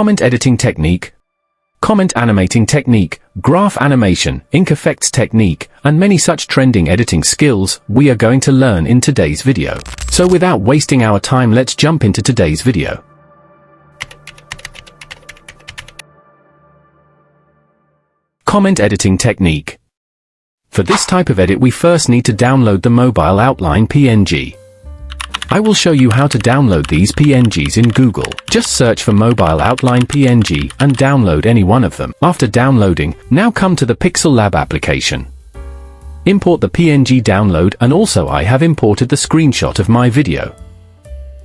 comment editing technique, comment animating technique, graph animation, ink effects technique, and many such trending editing skills we are going to learn in today's video. So without wasting our time, let's jump into today's video. Comment editing technique. For this type of edit we first need to download the mobile outline PNG. I will show you how to download these PNGs in Google. Just search for mobile outline PNG and download any one of them. After downloading, now come to the Pixel Lab application. Import the PNG download, and also I have imported the screenshot of my video.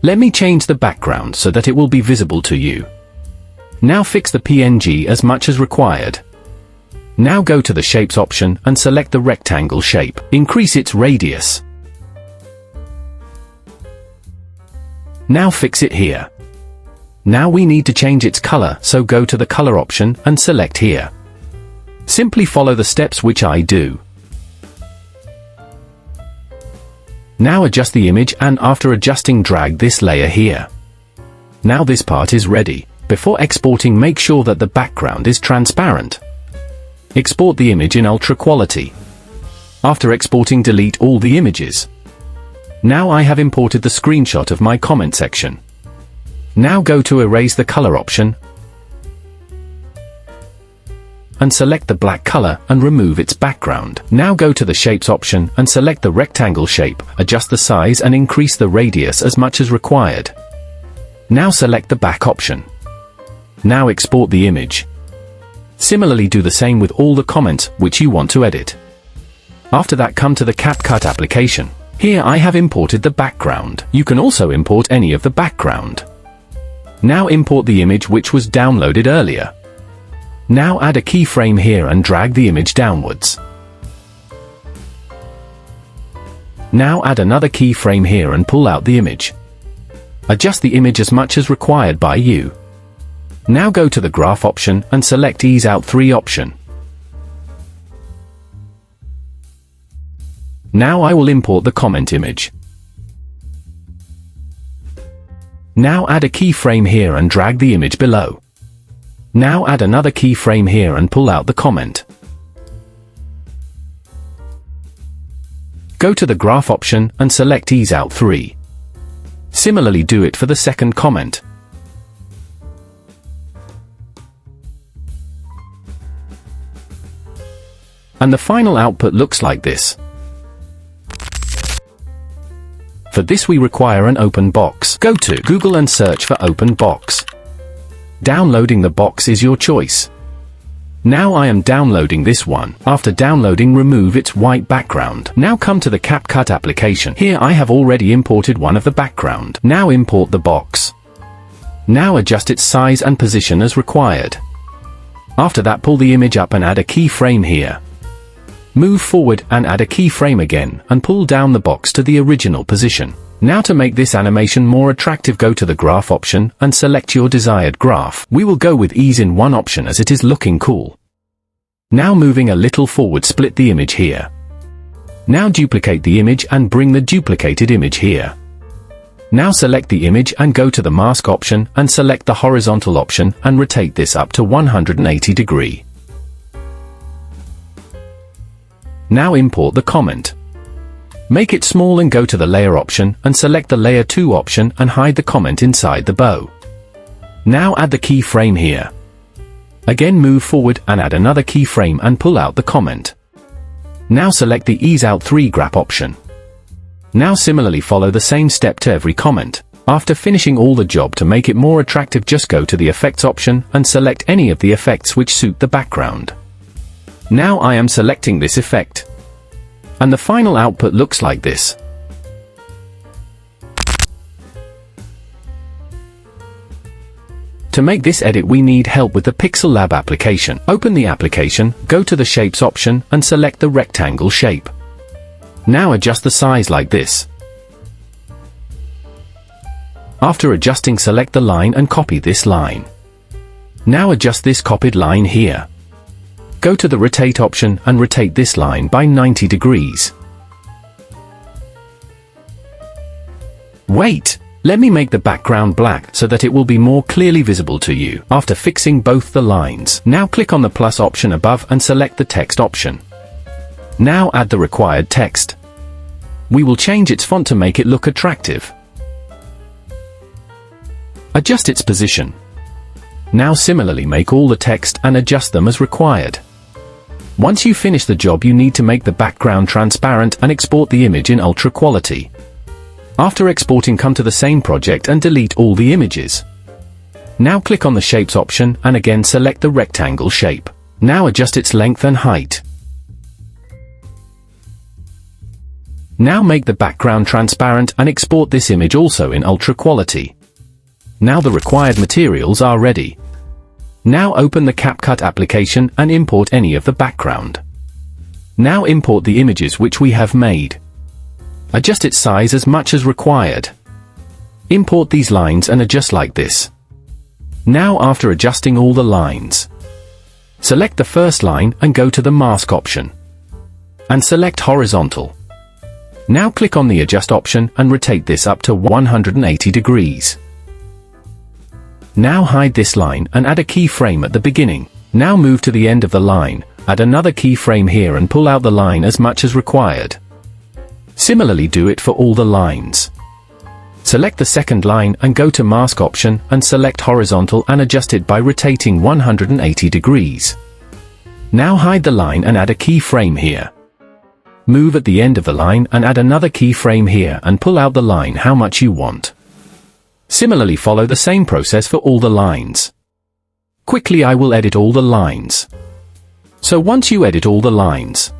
Let me change the background so that it will be visible to you. Now fix the PNG as much as required. Now go to the Shapes option and select the rectangle shape. Increase its radius. Now fix it here. Now we need to change its color, so go to the Color option and select here. Simply follow the steps which I do. Now adjust the image, and after adjusting drag this layer here. Now this part is ready. Before exporting, make sure that the background is transparent. Export the image in ultra quality. After exporting, delete all the images. Now I have imported the screenshot of my comment section. Now go to Erase the Color option and select the black color and remove its background. Now go to the Shapes option and select the rectangle shape, adjust the size and increase the radius as much as required. Now select the Back option. Now export the image. Similarly, do the same with all the comments which you want to edit. After that, come to the Capcut application. Here I have imported the background. You can also import any of the background. Now import the image which was downloaded earlier. Now add a keyframe here and drag the image downwards. Now add another keyframe here and pull out the image. Adjust the image as much as required by you. Now go to the Graph option and select Ease Out 3 option. Now I will import the comment image. Now add a keyframe here and drag the image below. Now add another keyframe here and pull out the comment. Go to the Graph option and select Ease Out 3. Similarly, do it for the second comment. And the final output looks like this. For this we require an open box. Go to Google and search for open box. Downloading the box is your choice. Now I am downloading this one. After downloading, remove its white background. Now come to the Capcut application. Here I have already imported one of the background. Now import the box. Now adjust its size and position as required. After that, pull the image up and add a keyframe here. Move forward and add a keyframe again, and pull down the box to the original position. Now to make this animation more attractive, go to the Graph option and select your desired graph. We will go with Ease in 1 option as it is looking cool. Now moving a little forward, split the image here. Now duplicate the image and bring the duplicated image here. Now select the image and go to the Mask option and select the horizontal option and rotate this up to 180 degrees. Now import the comment. Make it small and go to the Layer option and select the Layer 2 option and hide the comment inside the bow. Now add the keyframe here. Again, move forward and add another keyframe and pull out the comment. Now select the Ease Out 3 graph option. Now similarly follow the same step to every comment. After finishing all the job, to make it more attractive, just go to the Effects option and select any of the effects which suit the background. Now I am selecting this effect. And the final output looks like this. To make this edit we need help with the Pixel Lab application. Open the application, go to the Shapes option and select the rectangle shape. Now adjust the size like this. After adjusting, select the line and copy this line. Now adjust this copied line here. Go to the Rotate option and rotate this line by 90 degrees. Wait! Let me make the background black so that it will be more clearly visible to you after fixing both the lines. Now click on the plus option above and select the text option. Now add the required text. We will change its font to make it look attractive. Adjust its position. Now similarly make all the text and adjust them as required. Once you finish the job, you need to make the background transparent and export the image in ultra quality. After exporting, come to the same project and delete all the images. Now click on the Shapes option and again select the rectangle shape. Now adjust its length and height. Now make the background transparent and export this image also in ultra quality. Now the required materials are ready. Now open the Capcut application and import any of the background. Now import the images which we have made. Adjust its size as much as required. Import these lines and adjust like this. Now after adjusting all the lines, select the first line and go to the mask option. And select horizontal. Now click on the adjust option and rotate this up to 180 degrees. Now hide this line and add a keyframe at the beginning. Now move to the end of the line, add another keyframe here and pull out the line as much as required. Similarly do it for all the lines. Select the second line and go to mask option and select horizontal and adjust it by rotating 180 degrees. Now hide the line and add a keyframe here. Move at the end of the line and add another keyframe here and pull out the line how much you want. Similarly follow the same process for all the lines. Quickly I will edit all the lines. So once you edit all the lines,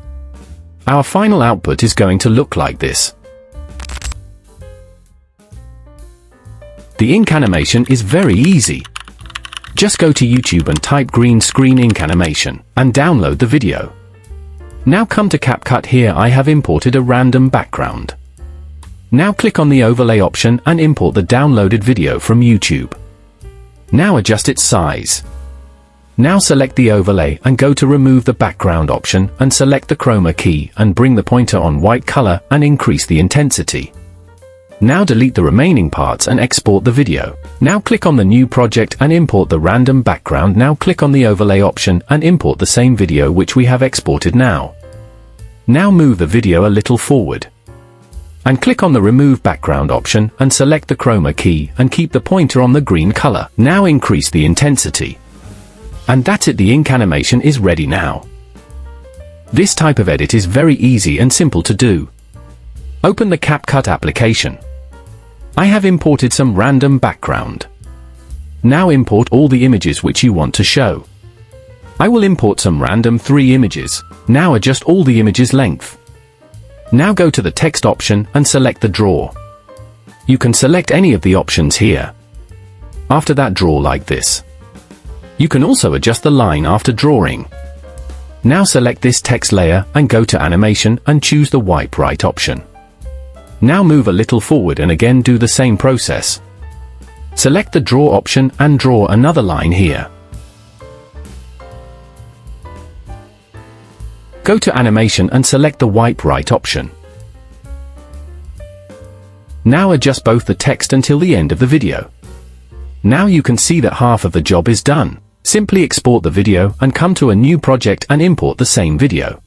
our final output is going to look like this. The ink animation is very easy. Just go to YouTube and type green screen ink animation and download the video. Now come to CapCut. Here I have imported a random background. Now click on the overlay option and import the downloaded video from YouTube. Now adjust its size. Now select the overlay and go to remove the background option and select the chroma key and bring the pointer on white color and increase the intensity. Now delete the remaining parts and export the video. Now click on the new project and import the random background. Now click on the overlay option and import the same video which we have exported now. Now move the video a little forward. And click on the remove background option and select the chroma key and keep the pointer on the green color. Now increase the intensity. And that's it, the ink animation is ready now. This type of edit is very easy and simple to do. Open the CapCut application. I have imported some random background. Now import all the images which you want to show. I will import some random 3 images. Now adjust all the images length. Now go to the text option and select the draw. You can select any of the options here. After that, draw like this. You can also adjust the line after drawing. Now select this text layer and go to animation and choose the wipe right option. Now move a little forward and again do the same process. Select the draw option and draw another line here. Go to animation and select the wipe right option. Now adjust both the text until the end of the video. Now you can see that half of the job is done. Simply export the video and come to a new project and import the same video.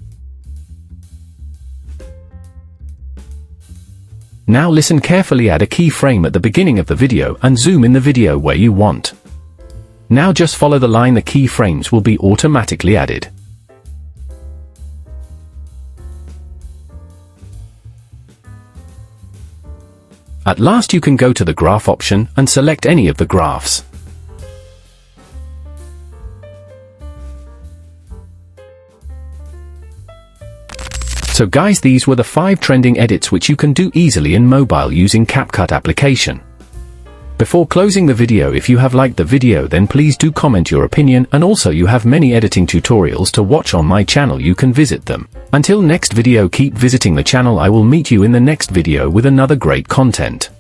Now listen carefully, add a keyframe at the beginning of the video and zoom in the video where you want. Now just follow the line, the keyframes will be automatically added. At last you can go to the graph option and select any of the graphs. So guys, these were the 5 trending edits which you can do easily in mobile using CapCut application. Before closing the video, if you have liked the video, then please do comment your opinion, and also you have many editing tutorials to watch on my channel, you can visit them. Until next video, keep visiting the channel. I will meet you in the next video with another great content.